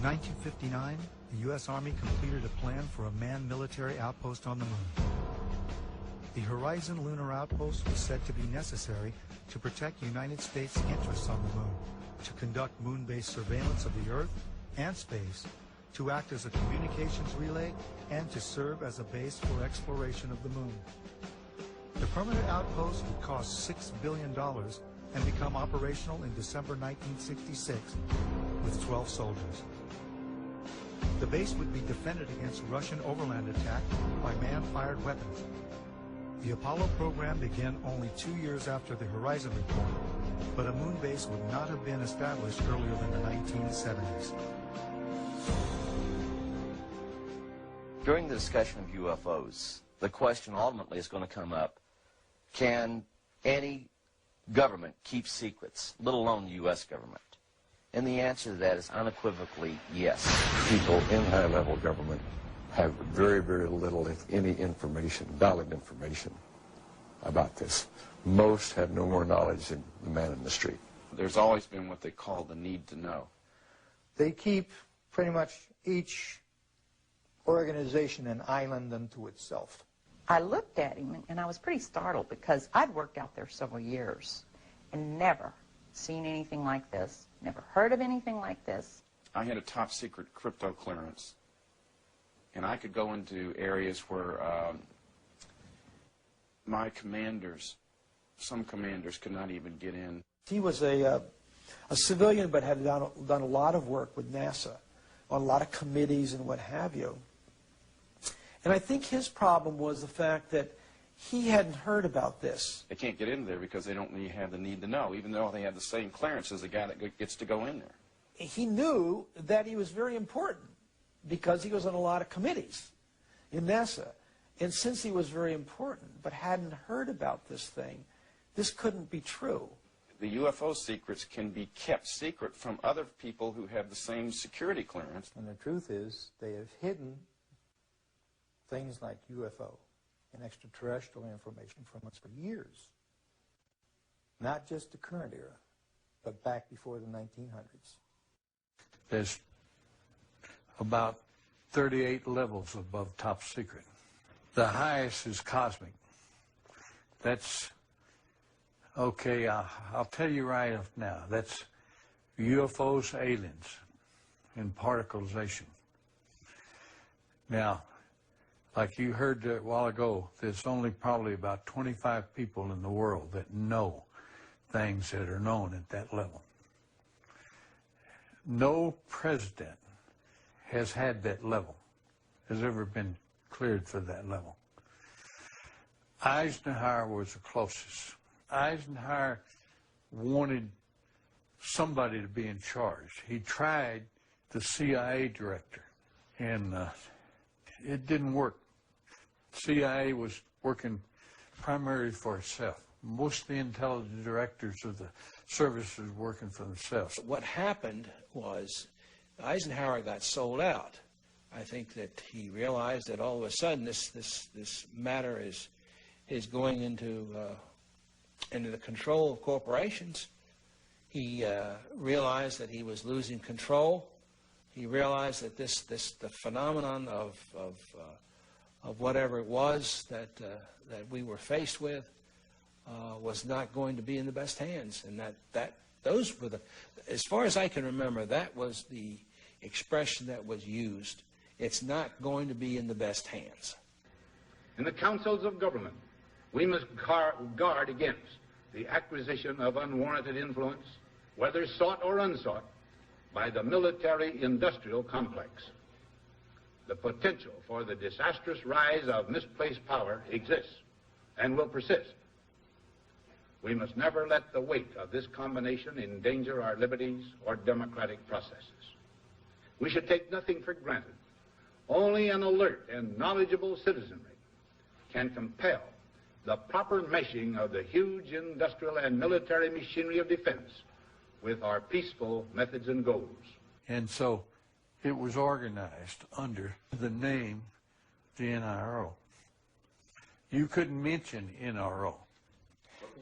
In 1959, the U.S. Army completed a plan for a manned military outpost on the moon. The Horizon Lunar Outpost was said to be necessary to protect United States interests on the moon, to conduct moon-based surveillance of the Earth and space, to act as a communications relay, and to serve as a base for exploration of the moon. The permanent outpost would cost $6 billion and become operational in December 1966 with 12 soldiers. The base would be defended against Russian overland attack by man-fired weapons. The Apollo program began only 2 years after the Horizon report, but a moon base would not have been established earlier than the 1970s. During the discussion of UFOs, the question ultimately is going to come up, can any government keep secrets, let alone the U.S. government? And the answer to that is unequivocally yes. People in high-level government have very, very little, if any, information, valid information about this. Most have no more knowledge than the man in the street. There's always been what they call the need to know. They keep pretty much each organization an island unto itself. I looked at him and I was pretty startled because I'd worked out there several years and never seen anything like this, never heard of anything like this. I had a top secret crypto clearance, and I could go into areas where my commanders, some commanders, could not even get in. He was a civilian, but had done a lot of work with NASA on a lot of committees and what have you. And I think his problem was the fact that he hadn't heard about this. They can't get in there because they don't have the need to know, even though they have the same clearance as the guy that gets to go in there. He knew that he was very important because he was on a lot of committees in NASA. And since he was very important but hadn't heard about this thing, this couldn't be true. The UFO secrets can be kept secret from other people who have the same security clearance. And the truth is, they have hidden things like UFO and extraterrestrial information from us for years. Not just the current era, but back before the 1900s. There's about 38 levels above top secret. The highest is cosmic. That's, okay, I'll tell you right off now, that's UFOs, aliens, and particleization. Now, like you heard a while ago, there's only probably about 25 people in the world that know things that are known at that level. No president has had that level, has ever been cleared for that level. Eisenhower was the closest. Eisenhower wanted somebody to be in charge. He tried the CIA director, and it didn't work. CIA was working primarily for itself. Most of the intelligence directors of the services were working for themselves. What happened was Eisenhower got sold out. I think that he realized that all of a sudden this matter is going into the control of corporations. He realized that he was losing control. He realized that the phenomenon of whatever it was that we were faced with was not going to be in the best hands, and those were as far as I can remember, that was the expression that was used. It's not going to be in the best hands. In the councils of government, we must guard against the acquisition of unwarranted influence, whether sought or unsought, by the military-industrial complex. The potential for the disastrous rise of misplaced power exists and will persist. We must never let the weight of this combination endanger our liberties or democratic processes. We should take nothing for granted. Only an alert and knowledgeable citizenry can compel the proper meshing of the huge industrial and military machinery of defense with our peaceful methods and goals. And so it was organized under the name the NRO. You couldn't mention NRO.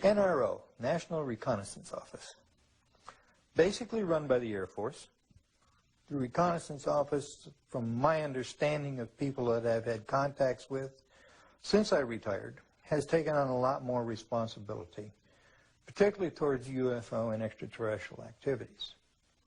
NRO, National Reconnaissance Office, basically run by the Air Force, The Reconnaissance Office, from my understanding of people that I've had contacts with, since I retired, has taken on a lot more responsibility, particularly towards UFO and extraterrestrial activities.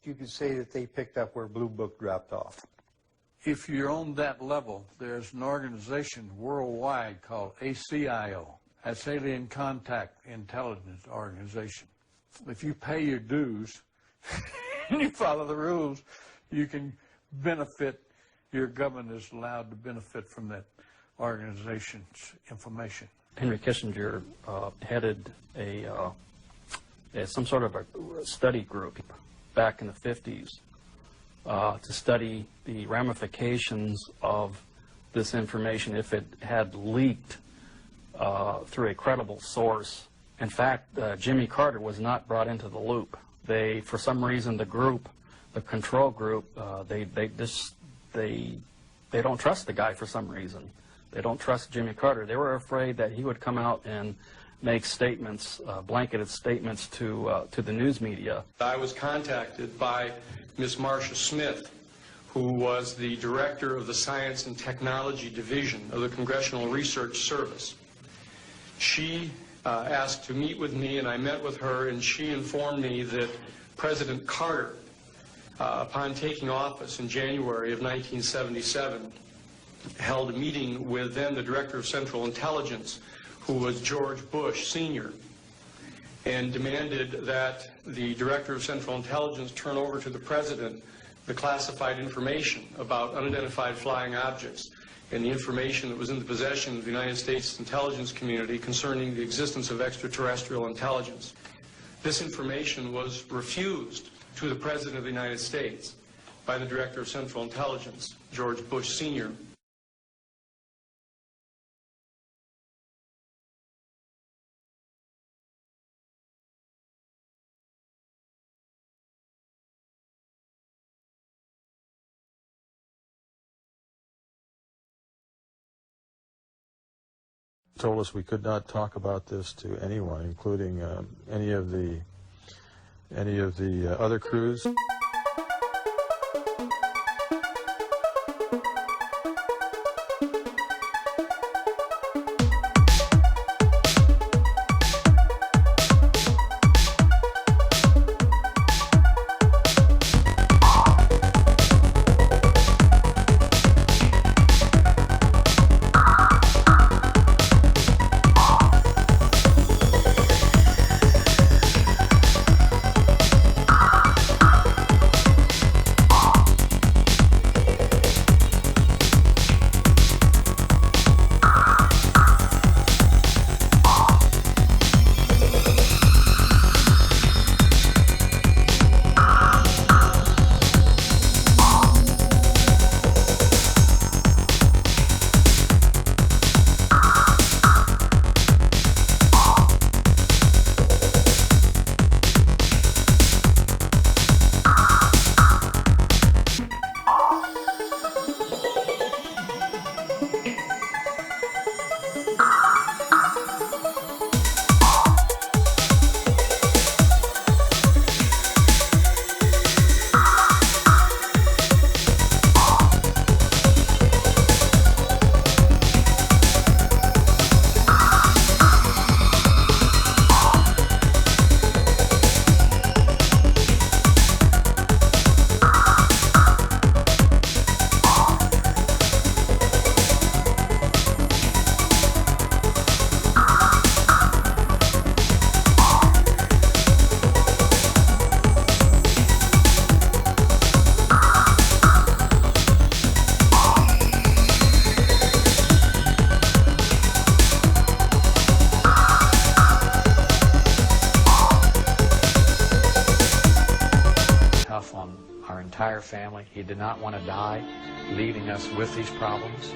You could say that they picked up where Blue Book dropped off. If you're on that level, there's an organization worldwide called ACIO. That's Alien Contact Intelligence Organization. If you pay your dues and you follow the rules, you can benefit, your government is allowed to benefit from that organization's information. Henry Kissinger headed some sort of a study group back in the 50s to study the ramifications of this information if it had leaked through a credible source. In fact, Jimmy Carter was not brought into the loop. They, for some reason, the group, the control group, they don't trust the guy for some reason. They don't trust Jimmy Carter. They were afraid that he would come out and make statements, blanketed statements to the news media. I was contacted by Ms. Marcia Smith, who was the director of the Science and Technology Division of the Congressional Research Service. She asked to meet with me, and I met with her, and she informed me that President Carter, upon taking office in January of 1977, held a meeting with then the Director of Central Intelligence, who was George Bush Sr., and demanded that the Director of Central Intelligence turn over to the President the classified information about unidentified flying objects and the information that was in the possession of the United States intelligence community concerning the existence of extraterrestrial intelligence. This information was refused to the President of the United States by the Director of Central Intelligence, George Bush Sr. Told us we could not talk about this to anyone, including any of the other crews. Family. He did not want to die, leaving us with these problems.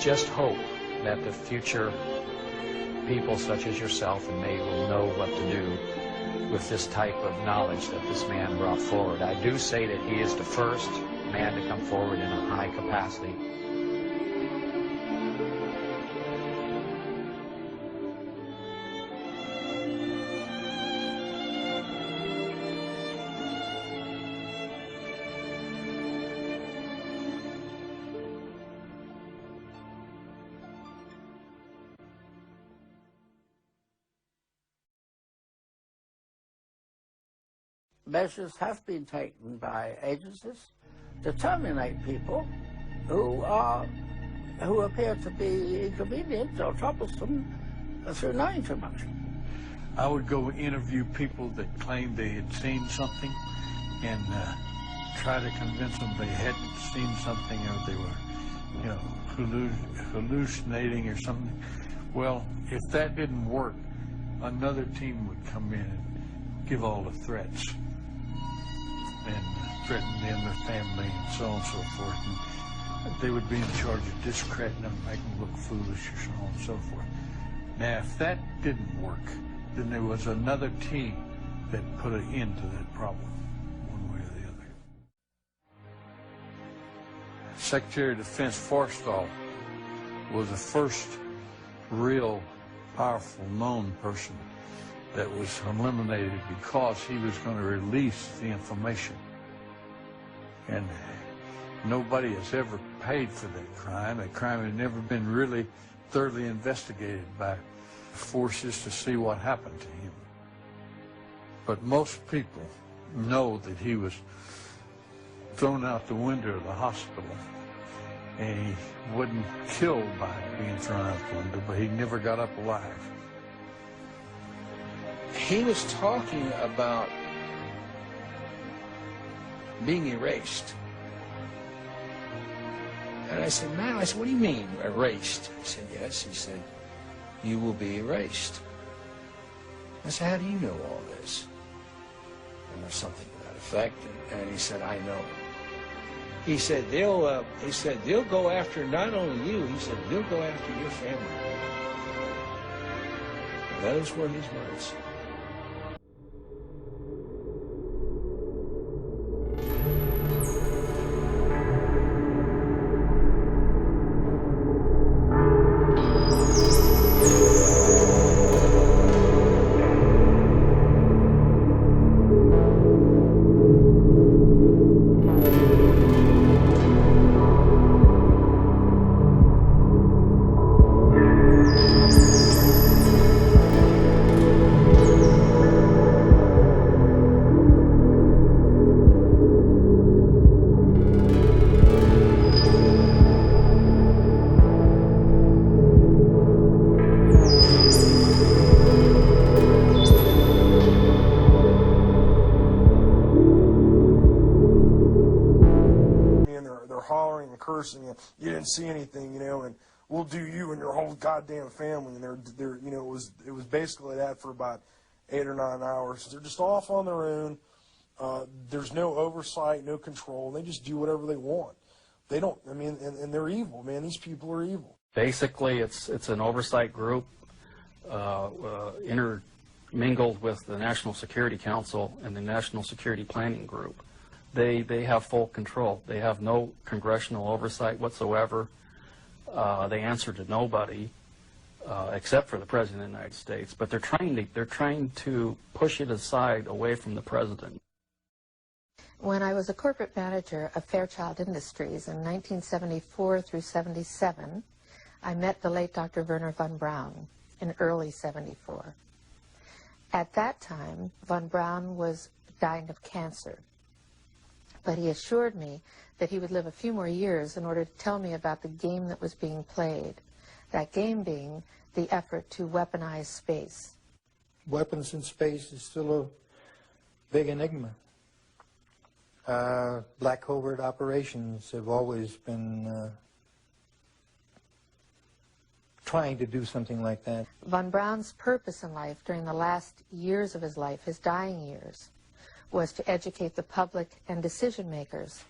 Just hope that the future people such as yourself and me will know what to do with this type of knowledge that this man brought forward. I do say that he is the first man to come forward in a high capacity. measures have been taken by agencies to terminate people who appear to be inconvenient or troublesome through knowing too much. I would go interview people that claimed they had seen something and try to convince them they hadn't seen something or they were, hallucinating or something. Well, if that didn't work, another team would come in and give all the threats and threaten them, their family, and so on and so forth. And they would be in charge of discrediting them, making them look foolish, or so on and so forth. Now, if that didn't work, then there was another team that put an end to that problem, one way or the other. Secretary of Defense Forstall was the first real powerful known person that was eliminated because he was going to release the information. And nobody has ever paid for that crime. That crime had never been really thoroughly investigated by forces to see what happened to him. But most people know that he was thrown out the window of the hospital, and he wasn't killed by being thrown out the window, but he never got up alive. He was talking about being erased. And I said, man, what do you mean, erased? He said, yes. He said, you will be erased. I said, how do you know all this? And there's something to that effect. And he said, I know. He said, they'll go after not only you, he said, they'll go after your family. And those were his words. You didn't see anything, and we'll do you and your whole goddamn family. And they're it was basically that for about 8 or 9 hours. They're just off on their own. There's no oversight, no control. They just do whatever they want. They don't. I mean, and they're evil, man. These people are evil. Basically, it's an oversight group intermingled with the National Security Council and the National Security Planning Group. They have full control. They have no congressional oversight whatsoever. They answer to nobody except for the President of the United States. But they're trying to push it aside away from the President. When I was a corporate manager of Fairchild Industries in 1974 through 77, I met the late Dr. Werner von Braun in early 74. At that time, von Braun was dying of cancer. But he assured me that he would live a few more years in order to tell me about the game that was being played, that game being the effort to weaponize space. Weapons in space is still a big enigma. Black covert operations have always been trying to do something like that. Von Braun's purpose in life during the last years of his life, his dying years, was to educate the public and decision makers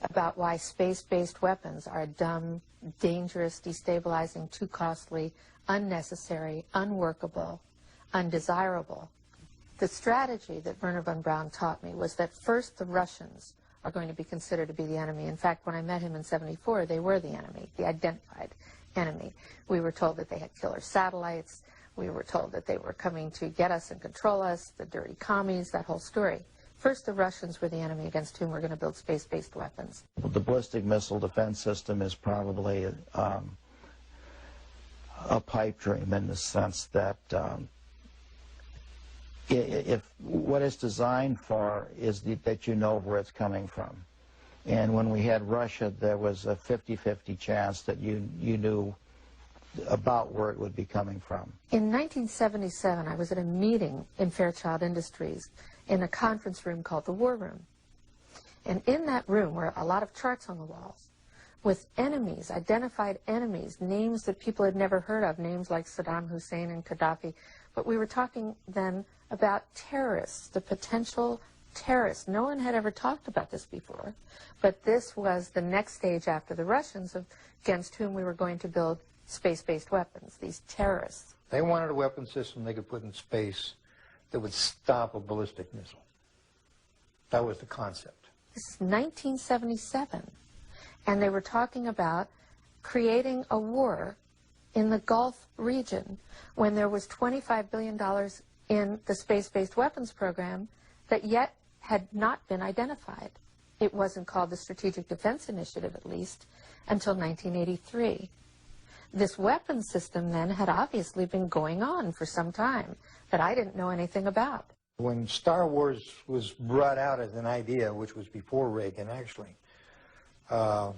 about why space-based weapons are dumb, dangerous, destabilizing, too costly, unnecessary, unworkable, undesirable. The strategy that Werner von Braun taught me was that first the Russians are going to be considered to be the enemy. In fact, when I met him in 74, they were the enemy, the identified enemy. We were told that they had killer satellites. We were told that they were coming to get us and control us, the dirty commies, that whole story. First, the Russians were the enemy against whom we're going to build space-based weapons. The ballistic missile defense system is probably a pipe dream in the sense that if what it's designed for is that you know where it's coming from. And when we had Russia, there was a 50-50 chance that you knew about where it would be coming from. In 1977, I was at a meeting in Fairchild Industries in a conference room called the War Room. And in that room were a lot of charts on the walls with enemies, identified enemies, names that people had never heard of, names like Saddam Hussein and Gaddafi. But we were talking then about terrorists, the potential terrorists. No one had ever talked about this before, but this was the next stage after the Russians against whom we were going to build space-based weapons, these terrorists. They wanted a weapon system they could put in space that would stop a ballistic missile. That was the concept. This is 1977, and they were talking about creating a war in the Gulf region when there was $25 billion in the space-based weapons program that yet had not been identified. It wasn't called the Strategic Defense Initiative, at least, until 1983. This weapons system then had obviously been going on for some time that I didn't know anything about. When Star Wars was brought out as an idea, which was before Reagan actually, and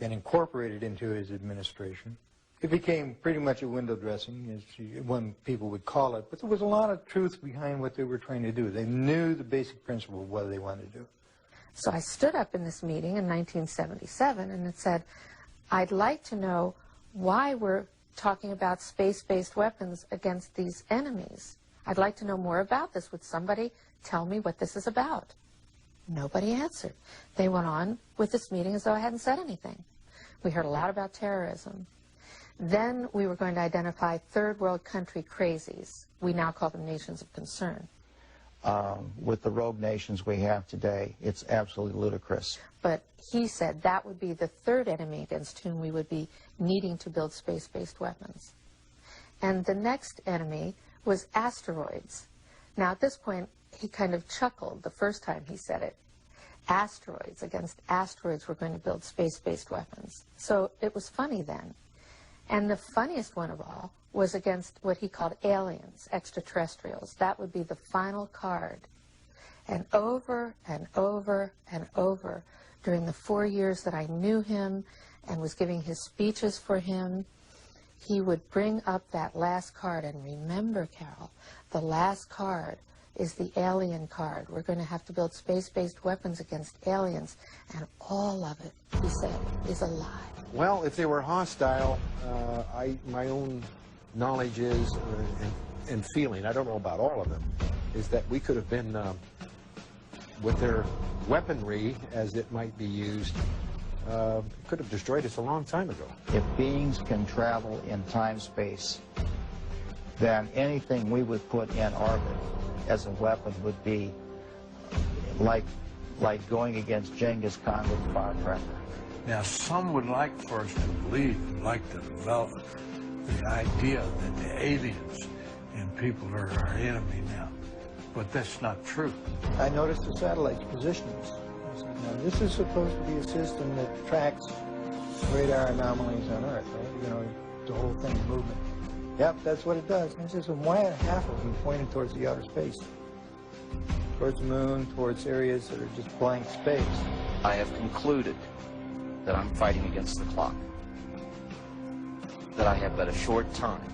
incorporated into his administration, it became pretty much a window dressing, as one people would call it, but there was a lot of truth behind what they were trying to do. They knew the basic principle of what they wanted to do. So I stood up in this meeting in 1977 and it said, I'd like to know why we're talking about space-based weapons against these enemies. I'd like to know more about this. Would somebody tell me what this is about? Nobody answered. They went on with this meeting as though I hadn't said anything. We heard a lot about terrorism. Then we were going to identify third world country crazies. We now call them nations of concern. With the rogue nations we have today, it's absolutely ludicrous. But he said that would be the third enemy against whom we would be needing to build space-based weapons. And the next enemy was asteroids. Now at this point, he kind of chuckled the first time he said it. Asteroids, against asteroids we're going to build space-based weapons. So it was funny then. And the funniest one of all was against what he called aliens, extraterrestrials. That would be the final card. And over and over and over, during the 4 years that I knew him and was giving his speeches for him, he would bring up that last card. And remember, Carol, the last card is the alien card. We're going to have to build space-based weapons against aliens. And all of it, he said, is a lie. Well, if they were hostile, my own knowledge is, and feeling, I don't know about all of them, is that we could have been, with their weaponry, as it might be used, could have destroyed us a long time ago. If beings can travel in time-space, then anything we would put in orbit as a weapon would be like going against Genghis Khan with a firecracker. Now, some would like for us to believe, like to develop the idea that the aliens and people are our enemy now. But that's not true. I noticed the satellite's positions. Now, this is supposed to be a system that tracks radar anomalies on Earth, right? You know, the whole thing, movement. Yep, that's what it does. And it says, why are half of them pointed towards the outer space? Towards the moon, towards areas that are just blank space. I have concluded that I'm fighting against the clock. That I have but a short time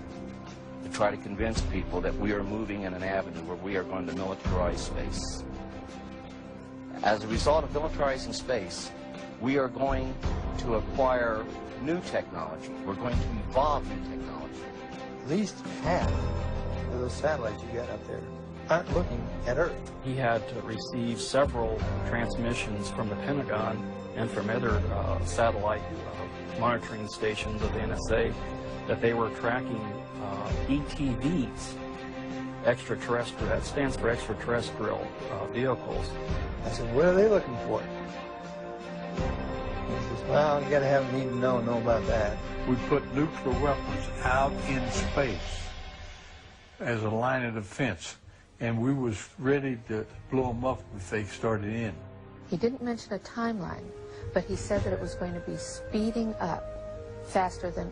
to try to convince people that we are moving in an avenue where we are going to militarize space. As a result of militarizing space, we are going to acquire new technology. We're going to evolve new technology. At least half of those satellites you got up there aren't looking at Earth. He had to receive several transmissions from the Pentagon and from other satellite monitoring stations of the NSA that they were tracking ETVs, extraterrestrial, that stands for extraterrestrial vehicles. I said, what are they looking for? He says, well, you got to have a need to know about that. We put nuclear weapons out in space as a line of defense, and we was ready to blow them up if they started in. He didn't mention a timeline, but he said that it was going to be speeding up faster than